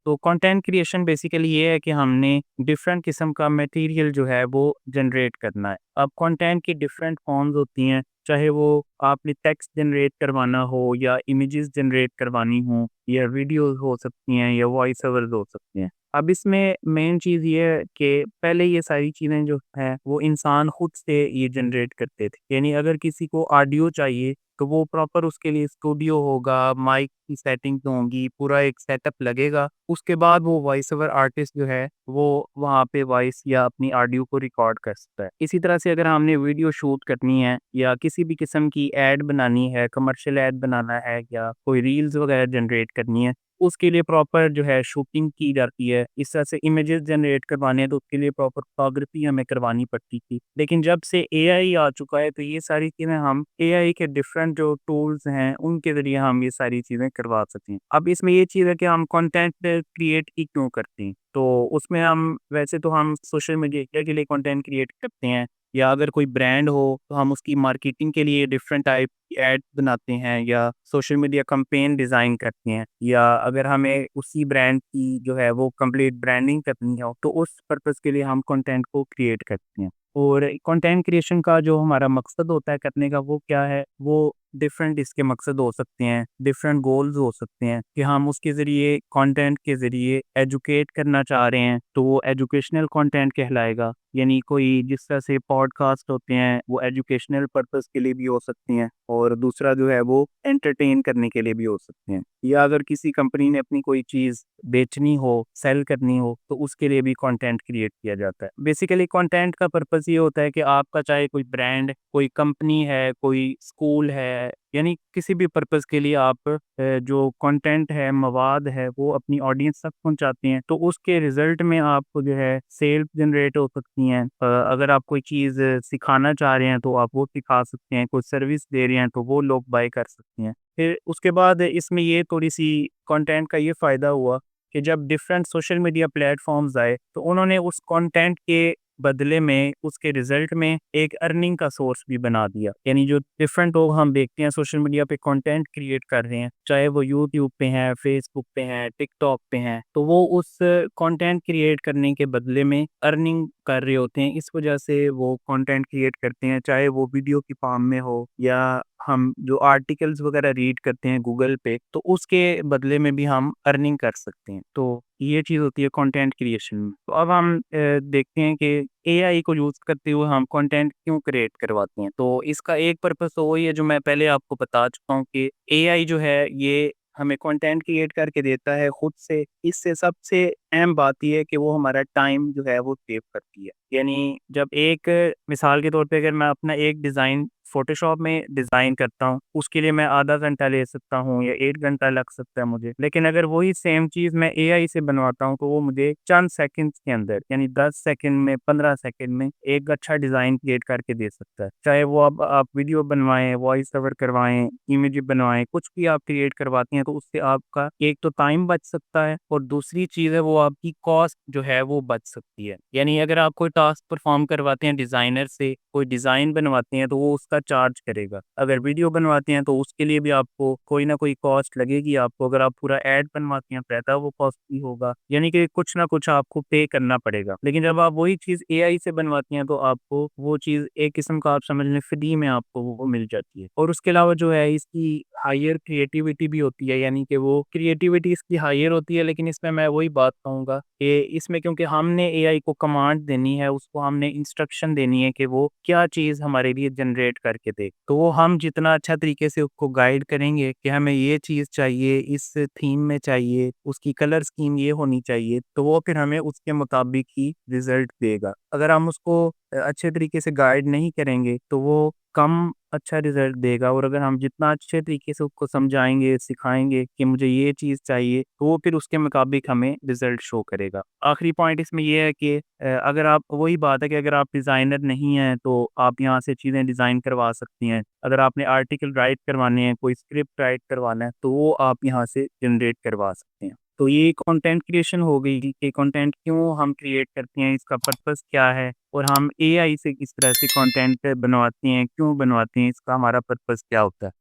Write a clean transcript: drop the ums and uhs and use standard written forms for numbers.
तो content creation basically ये है कि हमने डिफरेंट किस्म का मटेरियल जो है वो जनरेट करना है। अब कंटेंट की डिफरेंट फॉर्म्स होती हैं, चाहे वो आपने टेक्स्ट जनरेट करवाना हो या इमेजेस जनरेट करवानी हो या वीडियोस हो सकती हैं या वॉइस ओवर्स हो सकते हैं। अब इसमें मेन चीज़ ये है कि पहले ये सारी चीज़ें जो हैं वो इंसान खुद से ये जनरेट करते थे। यानी अगर किसी को ऑडियो चाहिए तो वो प्रॉपर उसके लिए स्टूडियो होगा, माइक की सेटिंग्स होंगी, पूरा एक सेटअप लगेगा। उसके बाद वो वॉइस ओवर आर्टिस्ट जो है वो वहाँ पे वॉइस या अपनी ऑडियो को रिकॉर्ड कर सकता है। इसी तरह से अगर हमने वीडियो शूट करनी है या किसी भी किस्म की एड बनानी है, कमर्शियल एड बनाना है या कोई रील्स वगैरह जनरेट करनी है, उसके लिए प्रॉपर जो है शूटिंग की जाती है। इस तरह से इमेजेस जनरेट करवाने हैं तो उसके लिए प्रॉपर फोटोग्राफी हमें करवानी पड़ती थी। लेकिन जब से एआई आ चुका है तो ये सारी चीज़ें हम एआई के डिफरेंट जो टूल्स हैं उनके ज़रिए हम ये सारी चीज़ें करवा सकते हैं। अब इसमें ये चीज़ है कि हम कंटेंट क्रिएट ही क्यों करते हैं? तो उसमें हम वैसे तो हम सोशल मीडिया के लिए कंटेंट क्रिएट करते हैं या अगर कोई ब्रांड हो तो हम उसकी मार्केटिंग के लिए डिफरेंट टाइप की एड बनाते हैं या सोशल मीडिया कैंपेन डिज़ाइन करते हैं या अगर हमें उसी ब्रांड की जो है वो कंप्लीट ब्रांडिंग करनी हो तो उस पर्पज़ के लिए हम कंटेंट को क्रिएट करते हैं। और कंटेंट क्रिएशन का जो हमारा मकसद होता है करने का वो क्या है? वो डिफरेंट इसके मकसद हो सकते हैं, डिफरेंट गोल्स हो सकते हैं कि हम उसके ज़रिए कंटेंट के ज़रिए एजुकेट करना चाह रहे हैं, तो वो एजुकेशनल कंटेंट कहलाएगा। यानी कोई जिस तरह से पॉडकास्ट होते हैं, वो एजुकेशनल पर्पज़ के लिए भी हो सकती हैं और दूसरा जो है वो एंटरटेन करने के लिए भी हो सकते हैं। या अगर किसी कंपनी ने अपनी कोई चीज़ बेचनी हो, सेल करनी हो, तो उसके लिए भी कंटेंट क्रिएट किया जाता है। बेसिकली कंटेंट का पर्पज़ ये होता है कि आपका चाहे कोई ब्रांड, कोई कंपनी है, कोई स्कूल है, यानी किसी भी पर्पज़ के लिए आप जो कंटेंट है, मवाद है, वो अपनी ऑडियंस तक पहुँचाते हैं, तो उसके रिज़ल्ट में आपको जो है सेल्स जनरेट हो सकती हैं। अगर आप कोई चीज़ सिखाना चाह रहे हैं, तो आप वो सिखा सकते हैं, कोई सर्विस दे रहे हैं, तो वो लोग बाय कर सकते हैं। फिर उसके बाद इसमें ये थोड़ी-सी कंटेंट का ये फ़ायदा हुआ कि जब डिफरेंट सोशल मीडिया प्लेटफ़ॉर्म्स आए, तो उन्होंने उस कंटेंट के बदले में उसके रिज़ल्ट में एक अर्निंग का सोर्स भी बना दिया। यानी जो डिफरेंट लोग हम देखते हैं सोशल मीडिया पे कंटेंट क्रिएट कर रहे हैं, चाहे वो यूट्यूब पे हैं, फेसबुक पे हैं, टिकटॉक पे हैं, तो वो उस कंटेंट क्रिएट करने के बदले में अर्निंग कर रहे होते हैं। इस वजह से वो कंटेंट क्रिएट करते हैं, चाहे वो वीडियो की फॉर्म में हो या हम जो आर्टिकल्स वगैरह रीड करते हैं गूगल पे, तो उसके बदले में भी हम अर्निंग कर सकते हैं। तो ये चीज़ होती है कंटेंट क्रिएशन में। तो अब हम देखते हैं कि एआई को यूज़ करते हुए हम कंटेंट क्यों क्रिएट करवाते हैं। तो इसका एक पर्पज़ तो वही है जो मैं पहले आपको बता चुका हूँ कि एआई जो है ये हमें कंटेंट क्रिएट करके देता है खुद से। इससे सबसे अहम बात ये है कि वो हमारा टाइम जो है वो सेव करती है। यानी जब एक मिसाल के तौर पे अगर मैं अपना एक डिज़ाइन फ़ोटोशॉप में डिज़ाइन करता हूँ, उसके लिए मैं आधा घंटा ले सकता हूँ या 1 घंटा लग सकता है मुझे। लेकिन अगर वही सेम चीज़ मैं एआई से बनवाता हूँ, तो वो मुझे चंद सेकंड्स के अंदर यानी 10 सेकंड में, 15 सेकंड में एक अच्छा डिज़ाइन क्रिएट करके दे सकता है। चाहे वो अब आप वीडियो बनवाएँ, वॉइस ओवर करवाएँ, इमेज बनवाएँ, कुछ भी आप क्रिएट करवाते हैं, तो उससे आपका एक तो टाइम बच सकता है और दूसरी चीज़ है वो आपकी कॉस्ट जो है वो बच सकती है। यानी अगर आप कोई टास्क परफ़ॉर्म करवाते हैं डिज़ाइनर से, कोई डिज़ाइन बनवाते हैं, तो वो उसका चार्ज करेगा। अगर वीडियो बनवाते हैं तो उसके लिए भी आपको कोई ना कोई कॉस्ट लगेगी आपको। अगर आप पूरा ऐड बनवाते हैं रहता वो कॉस्टली होगा। यानी कि कुछ ना कुछ आपको पे करना पड़ेगा। लेकिन जब आप वही चीज़ एआई से बनवाती हैं तो आपको वो चीज़ एक किस्म का आप समझ लें फ्री में आपको वो मिल जाती है। और उसके अलावा जो है इसकी हायर क्रिएटिविटी भी होती है, यानी कि वो क्रिएटिविटी इसकी हायर होती है। लेकिन इसमें मैं वही बात कहूँगा कि इसमें क्योंकि हमने एआई को कमांड देनी है, उसको हमने इंस्ट्रक्शन देनी है कि वो क्या चीज़ हमारे लिए जनरेट करके दे। तो वो हम जितना अच्छा तरीके से उसको गाइड करेंगे कि हमें ये चीज़ चाहिए, इस थीम में चाहिए, उसकी कलर स्कीम ये होनी चाहिए, तो वो फिर हमें उसके मुताबिक ही रिज़ल्ट देगा। अगर हम उसको अच्छे तरीके से गाइड नहीं करेंगे, तो वो कम अच्छा रिज़ल्ट देगा। और अगर हम जितना अच्छे तरीके से उसको समझाएँगे, सिखाएँगे कि मुझे ये चीज़ चाहिए, तो वो फिर उसके मुताबिक हमें रिज़ल्ट शो करेगा। आखिरी पॉइंट इसमें ये है कि अगर आप वही बात है कि अगर आप डिज़ाइनर नहीं हैं, तो आप यहाँ से चीज़ें डिज़ाइन करवा सकती हैं। अगर आपने आर्टिकल राइट करवाने हैं, कोई स्क्रिप्ट राइट करवाना है, तो वो आप यहाँ से जनरेट करवा सकते हैं। तो ये कंटेंट क्रिएशन हो गई कि कंटेंट क्यों हम क्रिएट करते हैं, इसका पर्पस क्या है और हम एआई से किस तरह से कंटेंट बनवाते हैं, क्यों बनवाते हैं, इसका हमारा पर्पस क्या होता है।